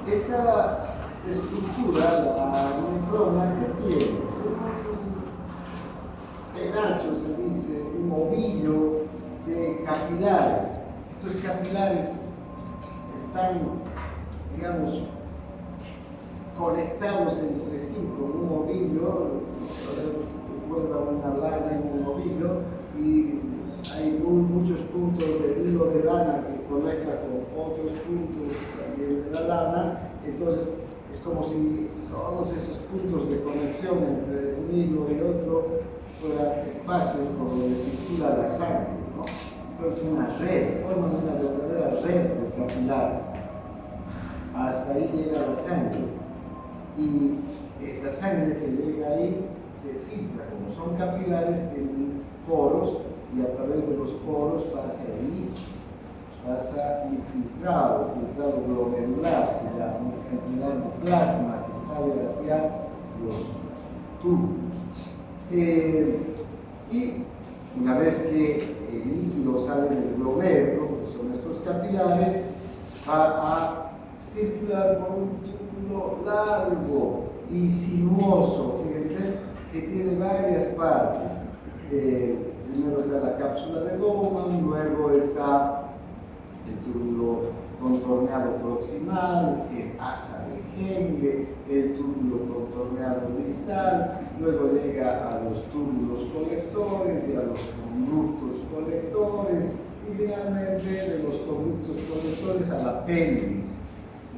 Esta estructura, la nefrona, ¿qué tiene? Penacho se dice, un ovillo de capilares. Estos capilares están, digamos, conectados entre sí con un ovillo, vuelva una lana en un ovillo y hay muchos puntos del hilo de lana que conecta con otros puntos también de la lana, entonces es como si todos esos puntos de conexión entre un hilo y otro fueran espacios por donde circula la sangre, ¿no? Entonces una red, forman una verdadera red de capilares. Hasta ahí llega la sangre y esta sangre que llega ahí se filtra, como son capilares, tienen poros y a través de los poros pasa el líquido, pasa infiltrado glomerular, se llama una cantidad de plasma que sale hacia los túbulos. Y una vez que el líquido sale del glomérulo, que son estos capilares, va a circular por un túbulo largo y sinuoso, fíjense, que tiene varias partes. Primero está la cápsula de Bowman, luego está el túbulo contorneado proximal, el asa de Henle, el túbulo contorneado distal, luego llega a los túbulos colectores y a los conductos colectores, y finalmente de los conductos colectores a la pelvis,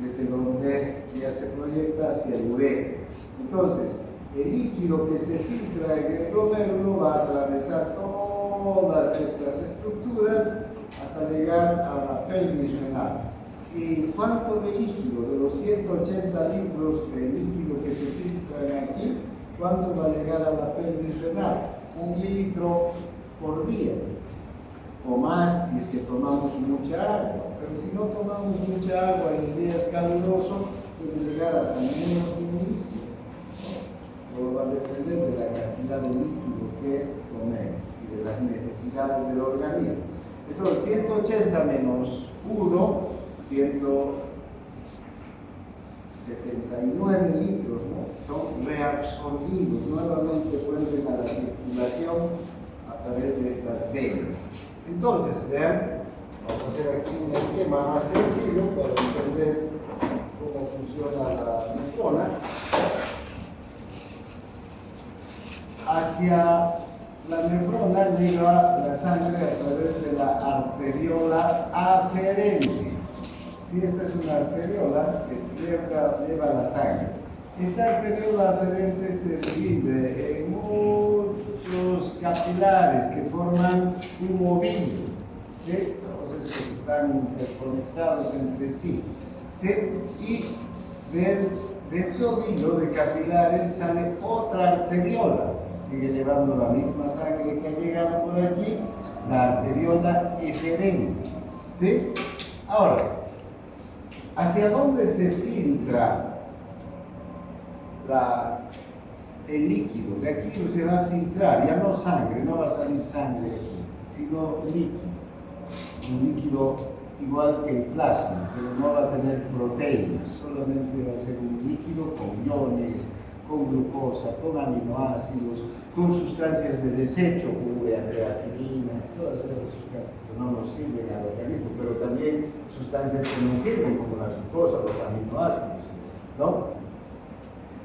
desde donde ya se proyecta hacia el uréter. Entonces, el líquido que se filtra en el glomérulo va a atravesar todas estas estructuras hasta llegar a la pelvis renal. ¿Y cuánto de líquido? De los 180 litros de líquido que se filtran aquí, ¿cuánto va a llegar a la pelvis renal? 1 litro por día, o más si es que tomamos mucha agua. Pero si no tomamos mucha agua en días calurosos, puede llegar hasta menos de 1 litro. Todo va a depender de la cantidad de líquido que tomemos y de las necesidades del organismo. Entonces, 180 menos 1, 179 litros, ¿no? Son reabsorbidos, nuevamente vuelven a la circulación a través de estas venas. Entonces, vean, vamos a hacer aquí un esquema más sencillo para entender cómo funciona la nefrona. Hacia la nefrona llega la sangre a través de la arteriola aferente. Si esta es una arteriola que lleva la sangre. Esta arteriola aferente se divide en muchos capilares que forman un ovillo, ¿sí? Todos estos están interconectados entre sí, ¿sí? Y de este ovillo de capilares sale otra arteriola. Sigue llevando la misma sangre que ha llegado por aquí, la arteriola eferente, ¿sí? Ahora, ¿hacia dónde se filtra el líquido? De aquí se va a filtrar, ya no sangre, no va a salir sangre aquí, sino líquido. Un líquido igual que el plasma, pero no va a tener proteínas, solamente va a ser un líquido con iones, con glucosa, con aminoácidos, con sustancias de desecho, como la creatinina, todas esas sustancias que no nos sirven al organismo, pero también sustancias que nos sirven, como la glucosa, los aminoácidos, ¿no?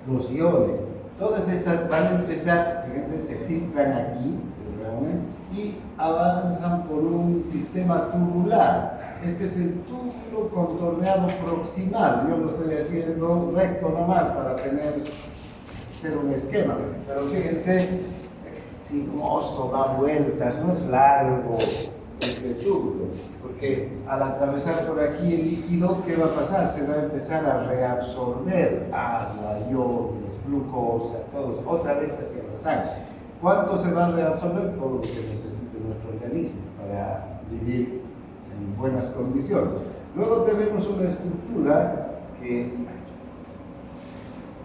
Los iones. Todas esas van a empezar, fíjense, se filtran aquí, se reúnen y avanzan por un sistema tubular. Este es el túbulo contorneado proximal. Yo lo estoy haciendo recto nomás para hacer un esquema, pero fíjense, es sinuoso, da vueltas, no es largo este túbulo, porque al atravesar por aquí el líquido, ¿qué va a pasar? Se va a empezar a reabsorber agua, iones, glucosa, todos, otra vez hacia la sangre. ¿Cuánto se va a reabsorber? Todo lo que necesite nuestro organismo para vivir en buenas condiciones. Luego tenemos una estructura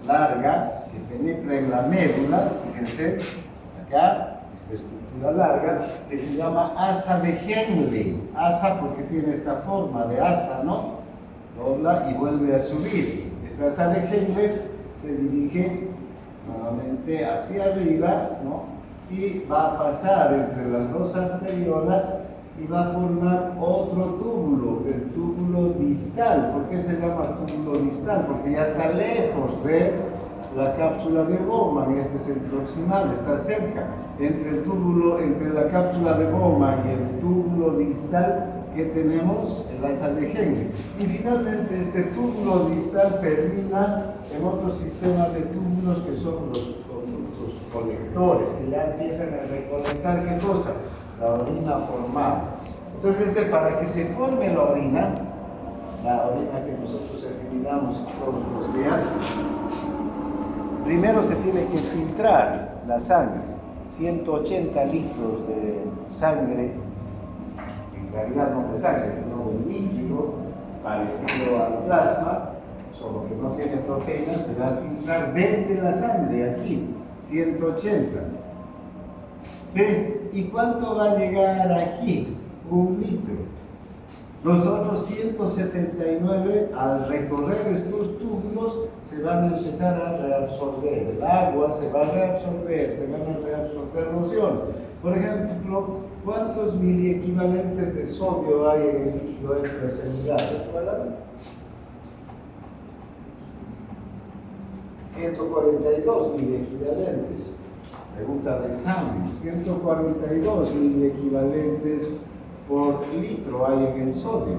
larga, que penetra en la médula, fíjense, acá, esta estructura larga, que se llama asa de Henle. Asa porque tiene esta forma de asa, ¿no? dobla y vuelve a subir. Esta sal de Henle se dirige nuevamente hacia arriba, ¿no? Y va a pasar entre las dos arteriolas y va a formar otro túbulo, el túbulo distal. ¿Por qué se llama túbulo distal? Porque ya está lejos de la cápsula de Bowman. Este es el proximal, está cerca. Entre la cápsula de Bowman y el túbulo distal que tenemos en la sal de Henle. Y finalmente este túbulo distal termina en otro sistema de túbulos que son los conductos colectores, que ya empiezan a recolectar ¿qué cosa? La orina formada. Entonces, para que se forme la orina que nosotros eliminamos todos los días, primero se tiene que filtrar la sangre. 180 litros de sangre, en realidad no de sangre, sino de líquido parecido al plasma, solo que no tiene proteínas, se va a filtrar desde la sangre, aquí, 180. ¿Sí? ¿Y cuánto va a llegar aquí? 1 litro. Los otros 179, al recorrer estos túbulos, se van a empezar a reabsorber. El agua se va a reabsorber, se van a reabsorber los iones. Por ejemplo, ¿cuántos miliequivalentes de sodio hay en el líquido extracelular? ¿Recuerdan? 142 miliequivalentes. Pregunta de examen. 142 miliequivalentes por litro hay en el sodio,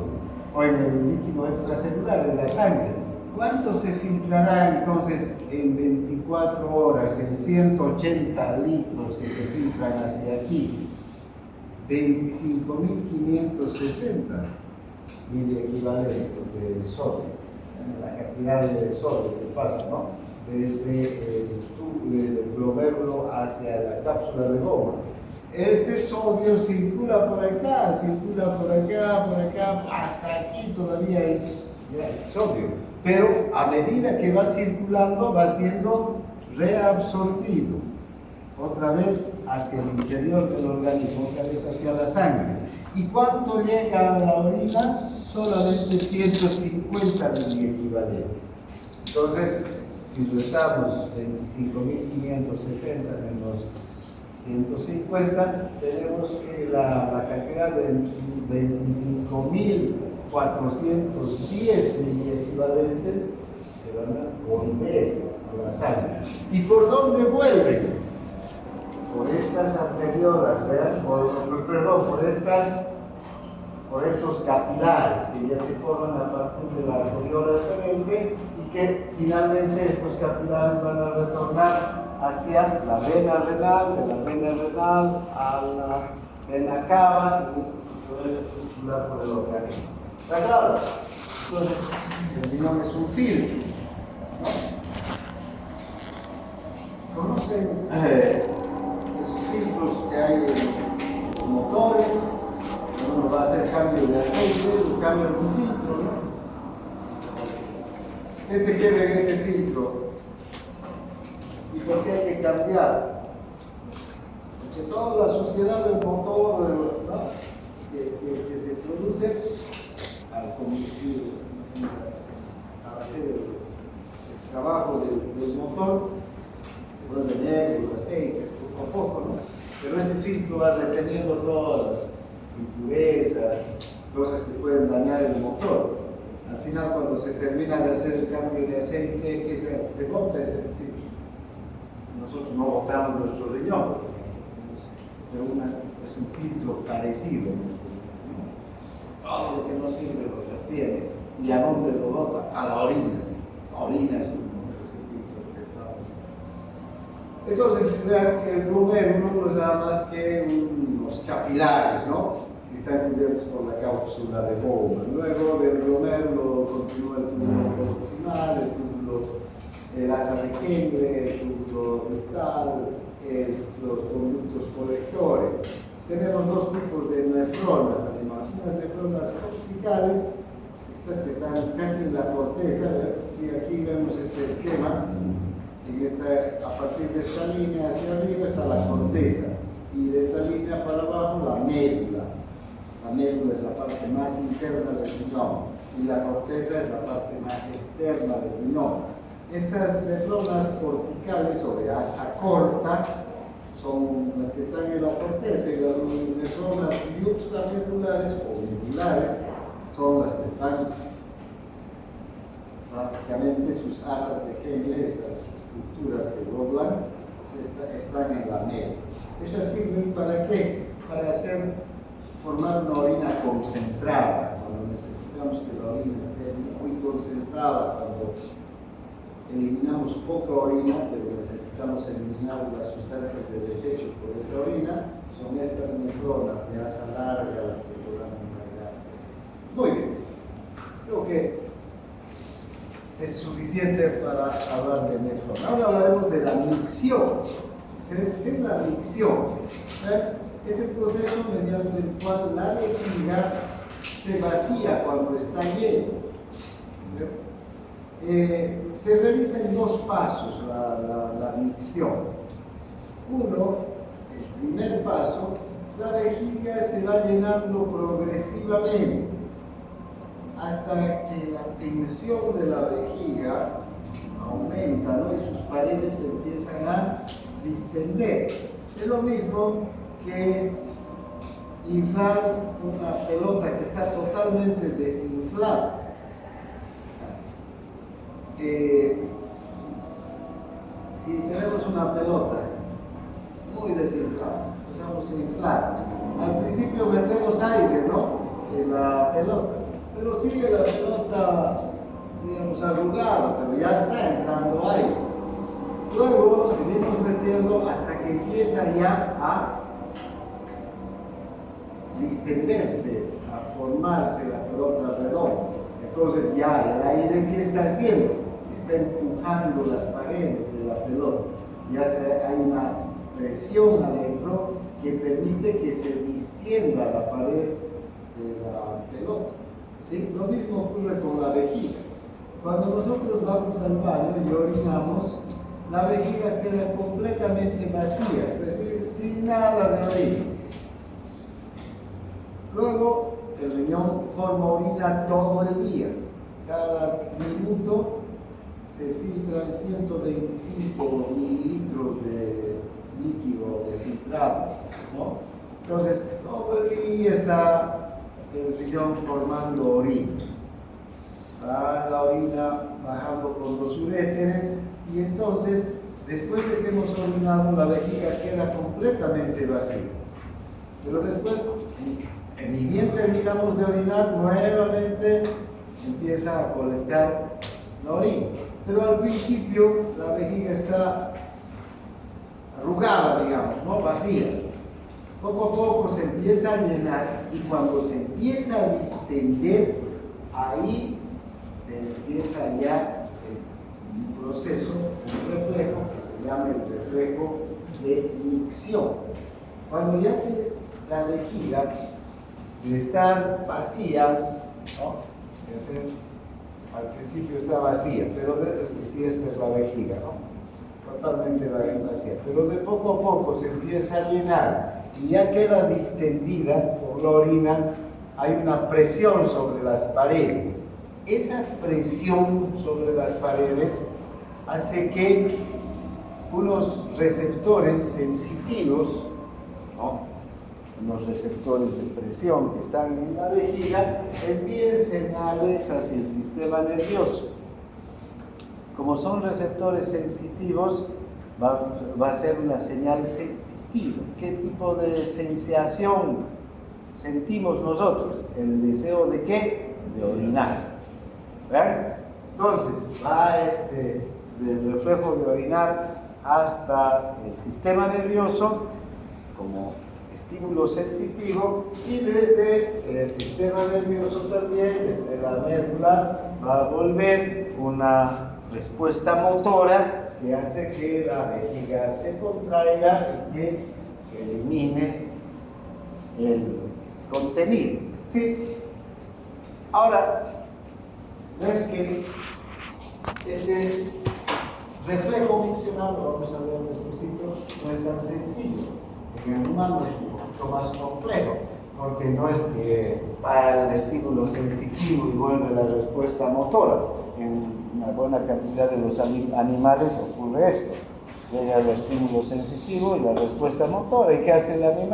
o en el líquido extracelular, en la sangre. ¿Cuánto se filtrará entonces en 24 horas, en 180 litros que se filtran hacia aquí? 25.560 miliequivalentes de sodio. La cantidad de sodio que pasa, ¿no? Desde el glomérulo hacia la cápsula de Bowman. Este sodio circula por acá, hasta aquí todavía hay sodio. Pero a medida que va circulando, va siendo reabsorbido. Otra vez hacia el interior del organismo, otra vez hacia la sangre. ¿Y cuánto llega a la orina? Solamente 150 miliequivalentes. Entonces, si lo estamos 25.560 menos 150, tenemos que la cantidad de 25.410 miliequivalentes se van a volver a la sangre. ¿Y por dónde vuelven? Por estas arteriolas, ¿vean? Por estos capilares que ya se forman a partir de la arteriola deferente y que finalmente estos capilares van a retornar hacia la vena renal, de la vena renal a la vena cava y todo eso circular por el organismo. ¿Está claro? Entonces, el riñón es un filtro, ¿no? ¿Conocen esos filtros que hay en los motores? Uno va a hacer cambio de aceite, cambia un filtro, ¿no? ¿Qué se queda en ese filtro? ¿Y por qué hay que cambiar? Porque toda la suciedad del motor, ¿no? que se produce al combustible, al hacer el trabajo del motor, se vuelve negro, el aceite, poco a poco, ¿no? Pero ese filtro va reteniendo todas las impurezas, cosas que pueden dañar el motor. Al final, cuando se termina de hacer el cambio de aceite, ¿qué se bota ese filtro? Nosotros no botamos nuestro riñón, pero es un filtro parecido. Todo lo que no sirve lo retiene. ¿Y a dónde lo bota? A la orina. Sí. La orina es un filtro que estamos. Entonces, vean que el glomérulo no es nada más que unos capilares, ¿no? Que están cubiertos por la cápsula de Bowman. Luego del glomérulo continúa el túbulo proximal, el túbulo asa de Henle, el túbulo distal, los conductos colectores. Tenemos dos tipos de nefronas, además, unas nefronas corticales, estas que están casi en la corteza. Y aquí vemos este esquema. A partir de esta línea hacia arriba está la corteza y de esta línea para abajo la médula. La médula es la parte más interna del riñón. y la corteza es la parte más externa del riñón. Estas nefronas corticales o de asa corta son las que están en la corteza, y las nefronas yuxtamedulares o medulares son las que están básicamente sus asas de Henle, estas estructuras que doblan, están en la media. Estas sirven para qué? Para formar una orina concentrada, cuando necesitamos que la orina esté muy concentrada, cuando eliminamos poca orina, pero necesitamos eliminar las sustancias de desecho por esa orina, son estas nefronas de asa larga las que se van a encargar. Muy bien, creo que es suficiente para hablar de nefrona. Ahora hablaremos de la micción. ¿Qué es la micción? Es el proceso mediante el cual la vejiga se vacía cuando está lleno. Se realiza en dos pasos la micción. Uno, el primer paso, la vejiga se va llenando progresivamente hasta que la tensión de la vejiga aumenta, ¿no? Y sus paredes se empiezan a distender. Es lo mismo que inflar una pelota que está totalmente desinflada. Si tenemos una pelota muy desinflada, empezamos a inflar. Al principio metemos aire, ¿no?, en la pelota, pero sigue la pelota, digamos, arrugada, pero ya está entrando aire. Luego seguimos metiendo hasta que empieza ya a distenderse, a formarse la pelota redonda. Entonces ya el aire, ¿qué está haciendo? Está empujando las paredes de la pelota. Ya hay una presión adentro que permite que se distienda la pared de la pelota. ¿Sí? Lo mismo ocurre con la vejiga. Cuando nosotros vamos al baño y orinamos, la vejiga queda completamente vacía, es decir, sin nada de orina. Luego, el riñón forma orina todo el día. Cada minuto se filtran 125 mililitros de líquido de filtrado, ¿no? Entonces, todo el día está el riñón formando orina. Va la orina bajando por los uréteres y entonces, después de que hemos orinado, la vejiga queda completamente vacía. Pero después, ni bien terminamos de orinar, nuevamente empieza a colectar la orina. Pero al principio la vejiga está arrugada, digamos, ¿no?, vacía. Poco a poco se empieza a llenar y cuando se empieza a distender, ahí empieza ya un proceso, un reflejo que se llama el reflejo de micción. Cuando ya la vejiga, de estar vacía, ¿no?, al principio está vacía, pero si esta es la vejiga, ¿no?, totalmente vacía, pero de poco a poco se empieza a llenar y ya queda distendida por la orina. Hay una presión sobre las paredes. Esa presión sobre las paredes hace que unos receptores sensitivos, ¿no?, unos receptores de presión que están en la vejiga, envíen señales hacia el sistema nervioso. Como son receptores sensitivos, va a ser una señal sensitiva. ¿Qué tipo de sensación sentimos nosotros? ¿El deseo de qué? De orinar. ¿Ven? Entonces, va del reflejo de orinar hasta el sistema nervioso como estímulo sensitivo, y desde el sistema nervioso también, desde la médula, va a volver una respuesta motora que hace que la vejiga se contraiga y que elimine el contenido. ¿Sí? Ahora, ven que este reflejo miccional, lo vamos a ver después, no es tan sencillo. En el humano es un poquito más complejo. porque no es que va el estímulo sensitivo y vuelve la respuesta motora. En una buena cantidad de los animales ocurre esto. Llega el estímulo sensitivo y la respuesta motora. ¿Y qué hace el animal?